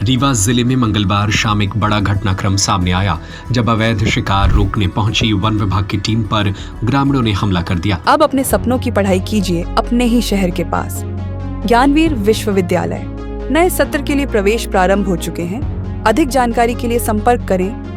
रीवा जिले में मंगलवार शाम एक बड़ा घटनाक्रम सामने आया जब अवैध शिकार रोकने पहुंची वन विभाग की टीम पर ग्रामीणों ने हमला कर दिया। अब अपने सपनों की पढ़ाई कीजिए अपने ही शहर के पास। ज्ञानवीर विश्वविद्यालय नए सत्र के लिए प्रवेश प्रारंभ हो चुके हैं। अधिक जानकारी के लिए संपर्क करें।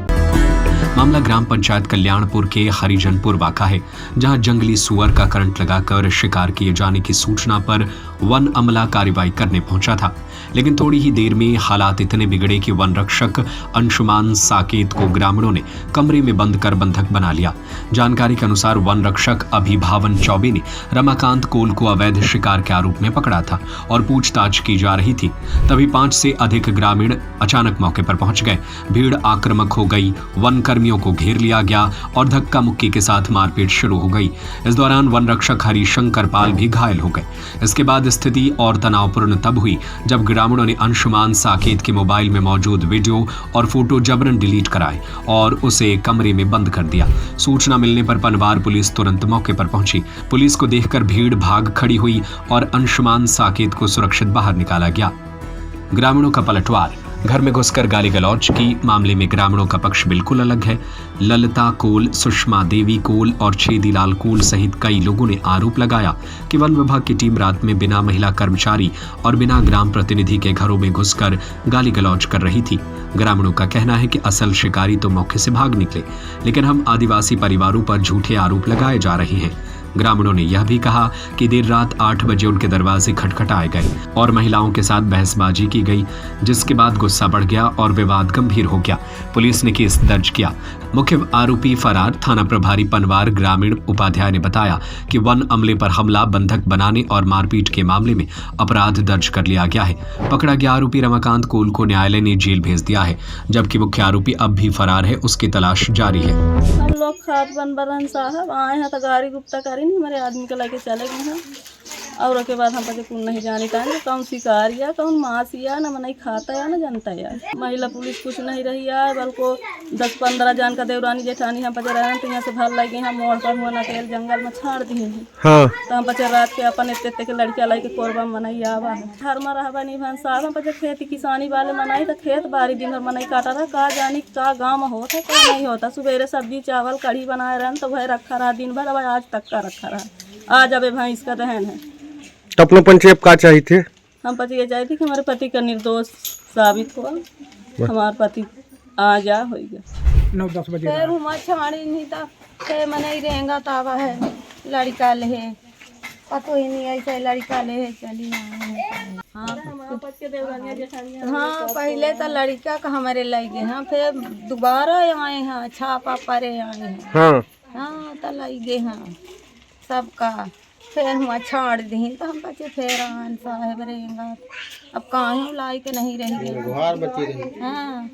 मामला ग्राम पंचायत कल्याणपुर के हरिजनपुर वाका है, जहां जंगली सुअर का करंट लगाकर शिकार किए जाने की सूचना पर वन अमला कार्रवाई करने पहुंचा था। लेकिन थोड़ी ही देर में हालात इतने बिगड़े कि वन रक्षक अंशुमान साकेत को ग्रामीणों ने कमरे में बंद कर बंधक बना लिया। जानकारी के अनुसार वन रक्षक अभिभावन चौबे ने रमाकांत कोल को अवैध शिकार के आरोप में पकड़ा था और पूछताछ की जा रही थी। तभी 5 से अधिक ग्रामीण अचानक मौके पर पहुंच गए। भीड़ आक्रामक हो गई, वन कर्मियों को घेर लिया गया और धक्का मुक्की के साथ मारपीट शुरू हो गई। इस दौरान वन रक्षक हरिशंकर पाल भी घायल हो गए। इसके बाद स्थिति और तनावपूर्ण तब हुई जब ग्रामीणों ने अंशुमान साकेत के मोबाइल में मौजूद वीडियो और फोटो जबरन डिलीट कराए और उसे कमरे में बंद कर दिया। सूचना मिलने पर पनवार पुलिस तुरंत मौके पर पहुंची। पुलिस को देखकर भीड़ भाग खड़ी हुई और अंशुमान साकेत को सुरक्षित बाहर निकाला गया। ग्रामीणों का पलटवार। घर में घुसकर गाली गलौज की मामले में ग्रामीणों का पक्ष बिल्कुल अलग है। ललिता कोल, सुषमा देवी कोल और छेदीलाल कोल सहित कई लोगों ने आरोप लगाया कि वन विभाग की टीम रात में बिना महिला कर्मचारी और बिना ग्राम प्रतिनिधि के घरों में घुसकर गाली गलौज कर रही थी। ग्रामीणों का कहना है कि असल शिकारी तो मौके से भाग निकले, लेकिन हम आदिवासी परिवारों पर झूठे आरोप लगाए जा रहे हैं। ग्रामीणों ने यह भी कहा कि देर रात 8 बजे उनके दरवाजे खटखटाए गए और महिलाओं के साथ बहसबाजी की गई, जिसके बाद गुस्सा बढ़ गया और विवाद गंभीर हो गया। पुलिस ने केस दर्ज किया। मुख्य आरोपी फरार। थाना प्रभारी पनवार ग्रामीण उपाध्याय ने बताया कि वन अमले पर हमला, बंधक बनाने और मारपीट के मामले में अपराध दर्ज कर लिया गया है। पकड़ा गया आरोपी रमाकांत कोल को न्यायालय ने जेल भेज दिया है, जबकि मुख्य आरोपी अब भी फरार है, उसकी तलाश जारी है। हम लोग खाद बन साहब आए हैं तो गाड़ी गुप्ता करी नहीं, हमारे आदमी को लेके चले गए हैं और उसके बाद हम पता कौन नहीं जाने का कौन शिकार या कौन मांस या न मनाई खाता या न जानता या। महिला पुलिस कुछ नहीं रही है, बल्कि 10-15 जान का देवरानी जेठानी हम पचे रहे तो यहाँ से भर लगे हैं मोड़ पर हुआ नकेल जंगल में छाड़ दिए हैं। हाँ। तो हम पचे रात के अपन इतने के लड़कियाँ लाई के कोरबा मनाई आवा है। घर में रहा नहीं भन साहब हम पचे खेती किसानी वाले मनाई तो खेत बारी दिन भर मनाई काटा रहा, का जानी का गाँव में होता का नहीं होता। सवेरे सब्जी चावल कढ़ी बनाए रहे तो वह रखा रहा दिन भर, अब आज तक का रखा रहा। आज अब भैंस का दहन है। तो अपने पंचेप का चाहिए थे? हम पति ये चाहते कि हमारे पति का निर्दोष साबित हो, हमारे पति आ जा हो गया। 9-10 बजे फिर हम छाड़ी नहीं था, फिर मैंने ही रहेगा तावा है लड़का ले पतो ही नहीं ऐसे लड़का ले चली। हाँ पहले तो लड़का का हमारे लगे हैं, फिर दोबारा आए हैं, छापा परे आए हैं। हाँ तो लगे हैं सबका। फिर हम छाड़ दी तो हम बच्चे फिर आन साहेब रहेंगे। अब कहाँ लाई के नहीं रही हाँ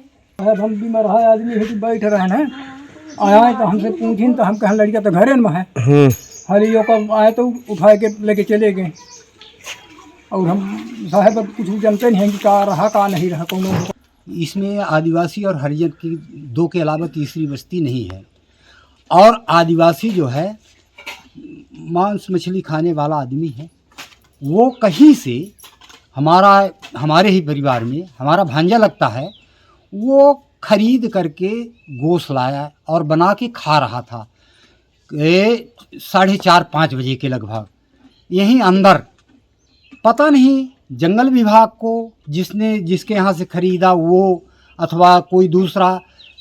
हम बीमार है आदमी है कि बैठ रहे हैं, आए तो हमसे पूछी तो हम कहें लड़का तो घरे में है। हरियो का आए तो उठा के लेके चले गए और हम साहेब अब कुछ जानते नहीं हैं कि का रहा का नहीं रहा कौन। इसमें आदिवासी और हरिजन की 2 के अलावा तीसरी बस्ती नहीं है। और आदिवासी जो है मांस मछली खाने वाला आदमी है, वो कहीं से हमारे ही परिवार में हमारा भांजा लगता है, वो खरीद करके गोश्त लाया और बना के खा रहा था 4:30-5 बजे के लगभग। यहीं अंदर पता नहीं जंगल विभाग को जिसके यहाँ से खरीदा वो अथवा कोई दूसरा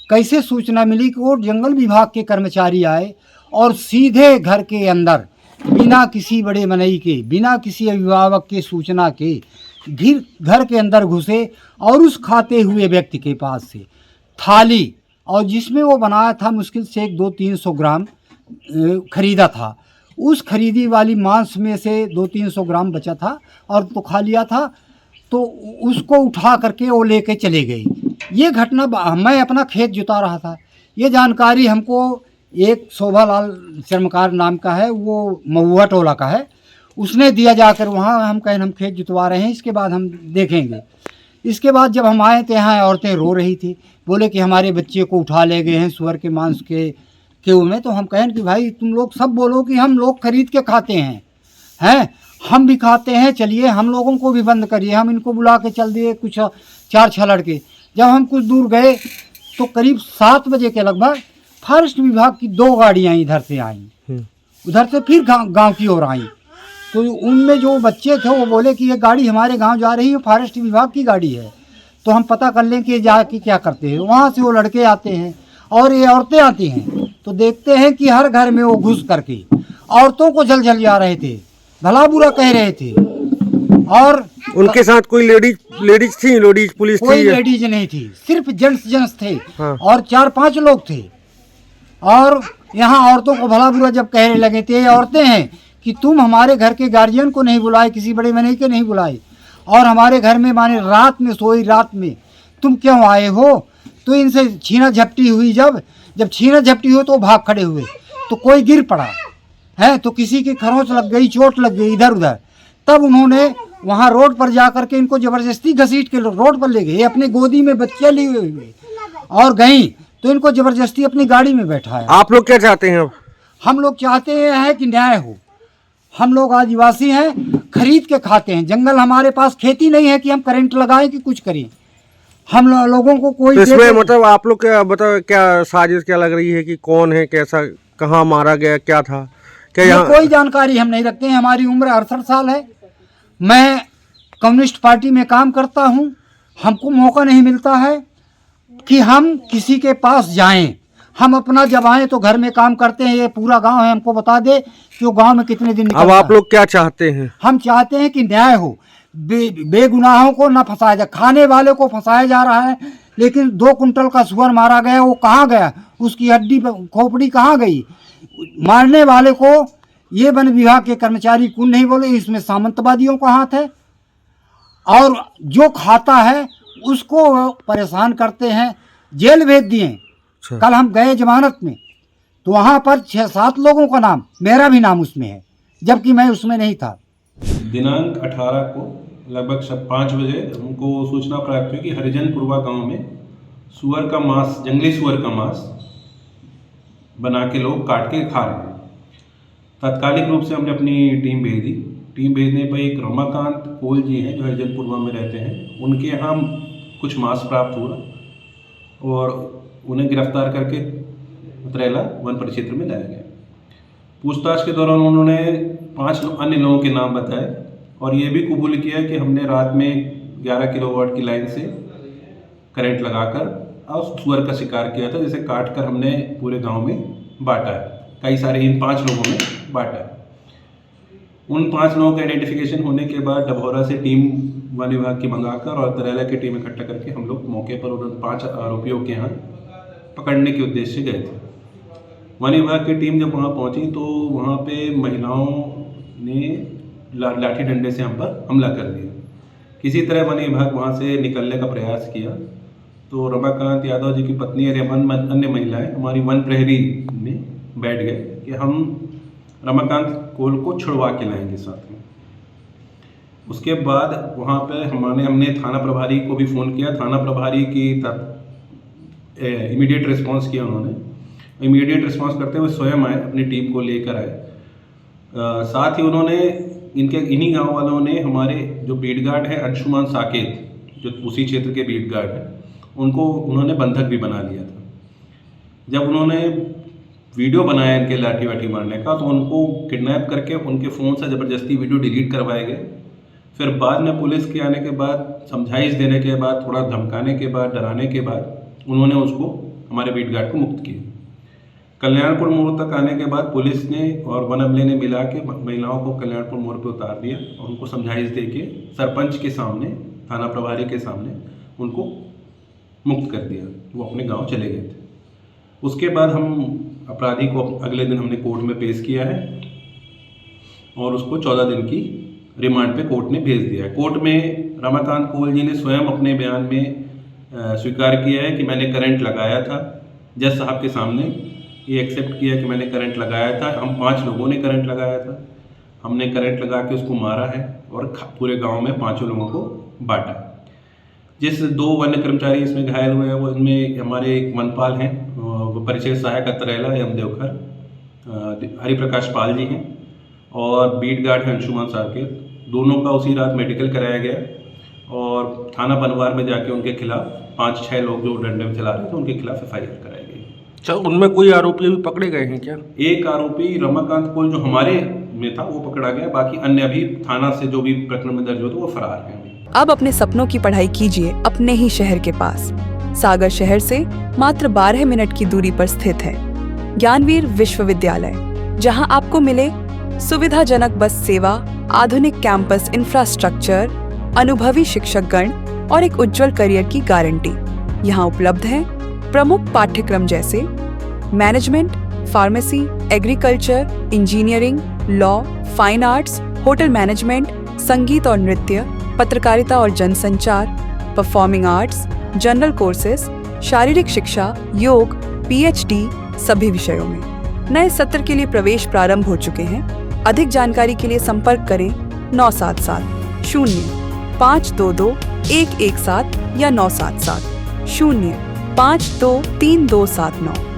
कैसे सूचना मिली कि वो जंगल विभाग के कर्मचारी आए और सीधे घर के अंदर बिना किसी बड़े मनई के, बिना किसी अभिभावक के सूचना के घर के अंदर घुसे और उस खाते हुए व्यक्ति के पास से थाली और जिसमें वो बनाया था मुश्किल से 200-300 ग्राम खरीदा था, उस खरीदी वाली मांस में से 200-300 ग्राम बचा था और तो खा लिया था, तो उसको उठा करके वो लेके चले गए। ये घटना मैं अपना खेत जुता रहा था, ये जानकारी हमको एक शोभालाल चर्मकार नाम का है, वो महुआ टोला का है, उसने दिया जाकर वहाँ। हम कहें हम खेत जुतवा रहे हैं, इसके बाद हम देखेंगे। इसके बाद जब हम आए तो यहाँ औरतें रो रही थी, बोले कि हमारे बच्चे को उठा ले गए हैं सुअर के मांस के में। तो हम कहें कि भाई तुम लोग सब बोलो कि हम लोग खरीद के खाते हैं हम भी खाते हैं, चलिए हम लोगों को भी बंद करिए। हम इनको बुला के चल दिए, कुछ 4-6 लड़के। जब हम कुछ दूर गए तो करीब 7 बजे के लगभग फॉरेस्ट विभाग की 2 गाड़ियाँ इधर से आईं, उधर से फिर गांव की ओर आईं। तो उनमें जो बच्चे थे वो बोले कि ये गाड़ी हमारे गांव जा रही है, फॉरेस्ट विभाग की गाड़ी है, तो हम पता कर लें कि जाके क्या करते हैं। वहाँ से वो लड़के आते हैं और ये औरतें आती हैं, तो देखते हैं कि हर घर में वो घुस करके औरतों को जल जा रहे थे, भला बुरा कह रहे थे। और उनके साथ कोई लेडीज थी, लेडीज पुलिस थी? कोई लेडीज नहीं थी, सिर्फ जेंट्स थे। हाँ। और 4-5 लोग थे। और यहाँ औरतों को भला बुरा जब कहने लगे थे, ये औरतें हैं कि तुम हमारे घर के गार्जियन को नहीं बुलाए, किसी बड़े मने के नहीं बुलाए, और हमारे घर में माने रात में सोई, रात में तुम क्यों आए हो? तो इनसे छीना झपटी हुई। जब छीना झपटी हुई तो भाग खड़े हुए, तो कोई गिर पड़ा है, तो किसी की खरोंच लग गई, चोट लग गई इधर उधर। तब उन्होंने वहाँ रोड पर जा करके इनको ज़बरदस्ती घसीट के रोड पर ले गए, अपने गोदी में बच्चे लिए हुए और गई, तो इनको ज़बरदस्ती अपनी गाड़ी में बैठाया। आप लोग क्या चाहते हैं अब? हम लोग चाहते हैं कि न्याय हो। हम लोग आदिवासी हैं, खरीद के खाते हैं, जंगल हमारे पास, खेती नहीं है कि हम करंट लगाएं कि कुछ करें। हम लोगों को कोई तो इसमें मतलब आप लोग क्या बताओ, क्या साजिश क्या लग रही है कि कौन है, कैसा, कहाँ मारा गया, क्या था, क्या यहाँ कोई जानकारी हम नहीं रखते हैं। हमारी उम्र 68 साल है। मैं कम्युनिस्ट पार्टी में काम करता हूँ। हमको मौका नहीं मिलता है कि हम किसी के पास जाएं। हम अपना जब आए तो घर में काम करते हैं। ये पूरा गांव है, हमको बता दे कि वो गांव में कितने दिन निकलता अब आप है। लोग क्या चाहते हैं? हम चाहते हैं कि न्याय हो, बेगुनाहों को न फंसाया जाए। खाने वाले को फंसाया जा रहा है, लेकिन 2 कुंटल का सुअर मारा गया, वो कहाँ गया? उसकी हड्डी खोपड़ी कहाँ गई? मारने वाले को ये वन विभाग के कर्मचारी कुल नहीं बोले, इसमें सामंतवादियों का हाथ है। और जो खाता है उसको परेशान करते हैं, जेल भेज दिए। कल हम गए जमानत में, तो वहाँ पर 6-7 लोगों का नाम, मेरा भी नाम उसमें है, जबकि मैं उसमें नहीं था। दिनांक 18 को लगभग 5 बजे हमको सूचना प्राप्त हुई कि हरिजनपुरवा गांव में सुअर का मांस, जंगली सुअर का मांस बना के लोग काट के खा रहे हैं। तात्कालिक रूप से हमने अपनी टीम भेज दी। टीम भेजने पर एक रमाकांत कोल जी हैं जो हरिजनपुरवा में रहते हैं, उनके यहाँ कुछ मांस प्राप्त हुआ और उन्हें गिरफ्तार करके उतरेला वन परिक्षेत्र में लाया गया। पूछताछ के दौरान उन्होंने 5 अन्य लोगों के नाम बताए और ये भी कबूल किया कि हमने रात में 11 किलोवाट की लाइन से करंट लगाकर और सुअर का शिकार किया था, जिसे काट कर हमने पूरे गांव में बांटा है। कई सारे इन 5 लोगों में बांटा है। उन 5 लोगों का आइडेंटिफिकेशन होने के बाद डभौरा से टीम वन विभाग की मंगाकर और तरेला की टीम इकट्ठा करके हम लोग मौके पर उन 5 आरोपियों के यहाँ पकड़ने के उद्देश्य से गए थे। वन विभाग की टीम जब वहाँ पहुँची तो वहाँ पे महिलाओं ने लाठी डंडे से हम पर हमला कर दिया। किसी तरह वन विभाग वहाँ से निकलने का प्रयास किया तो रमाकांत यादव जी की पत्नी और अन्य महिलाएं हमारी वन प्रहरी में बैठ गए कि हम रमाकांत कोल को छुड़वा के लाएंगे साथ में। उसके बाद वहाँ पे हमने थाना प्रभारी को भी फ़ोन किया। थाना प्रभारी की इमीडिएट रिस्पांस किया उन्होंने। इमीडिएट रिस्पांस करते हुए स्वयं आए, अपनी टीम को लेकर आए। साथ ही उन्होंने इन्हीं गांव वालों ने हमारे जो बीट गार्ड है अंशुमान साकेत, जो उसी क्षेत्र के बीट गार्ड हैं, उन्होंने बंधक भी बना लिया था। जब उन्होंने वीडियो बनाया इनके लाठी वाठी मारने का तो उनको किडनैप करके उनके फ़ोन से ज़बरदस्ती वीडियो डिलीट करवाए गए। फिर बाद में पुलिस के आने के बाद, समझाइश देने के बाद, थोड़ा धमकाने के बाद, डराने के बाद उन्होंने उसको, हमारे बीट गार्ड को मुक्त किया। कल्याणपुर मोड़ तक आने के बाद पुलिस ने और वन अमले ने मिला के महिलाओं को कल्याणपुर मोड़ पर उतार दिया और उनको समझाइश दे के सरपंच के सामने, थाना प्रभारी के सामने उनको मुक्त कर दिया। वो अपने गांव चले गए थे। उसके बाद हम अपराधी को अगले दिन हमने कोर्ट में पेश किया है और उसको 14 दिन की रिमांड पे कोर्ट ने भेज दिया है। कोर्ट में रमाकांत कोल जी ने स्वयं अपने बयान में स्वीकार किया है कि मैंने करंट लगाया था। जज साहब के सामने ये एक्सेप्ट किया कि मैंने करंट लगाया था। हम 5 लोगों ने करंट लगाया था। हमने करंट लगा के उसको मारा है और पूरे गांव में 5 लोगों को बांटा। जिस 2 वन्य कर्मचारी इसमें घायल हुए हैं वो इनमें हमारे एक वनपाल हैं, वो परिचय सहायक अतरेला एवं देवखर हरिप्रकाश पाल जी हैं, और बीट गार्ड हैं अंशुमान साकेत। दोनों का उसी रात मेडिकल कराया गया और थाना बनवार में जाके उनके खिलाफ 5-6 लोग जो डंडे में चला रहे थे उनके खिलाफ FIR कराई गई। अच्छा, उनमें कोई आरोपी भी पकड़े गए हैं क्या? एक आरोपी रमाकांत कोल जो हमारे में था वो पकड़ा गया, बाकी अन्य अभी थाना से जो भी प्रकरण में दर्ज हो तो वो फरार हैं। अब अपने सपनों की पढ़ाई कीजिए अपने ही शहर के पास। सागर शहर से मात्र 12 मिनट की दूरी पर स्थित है ज्ञानवीर विश्वविद्यालय, जहां आपको मिले सुविधाजनक बस सेवा, आधुनिक कैंपस इंफ्रास्ट्रक्चर, अनुभवी शिक्षकगण और एक उज्जवल करियर की गारंटी। यहाँ उपलब्ध है प्रमुख पाठ्यक्रम जैसे management, pharmacy, agriculture, engineering, law, fine arts, hotel management, संगीत और नृत्य, पत्रकारिता और जनसंचार, परफॉर्मिंग आर्ट्स, जनरल कोर्सेज, शारीरिक शिक्षा, योग, PhD सभी विषयों में। नए सत्र के लिए प्रवेश प्रारंभ हो चुके हैं। अधिक जानकारी के लिए संपर्क करें 977 0 522 117 या 977 0 523 279।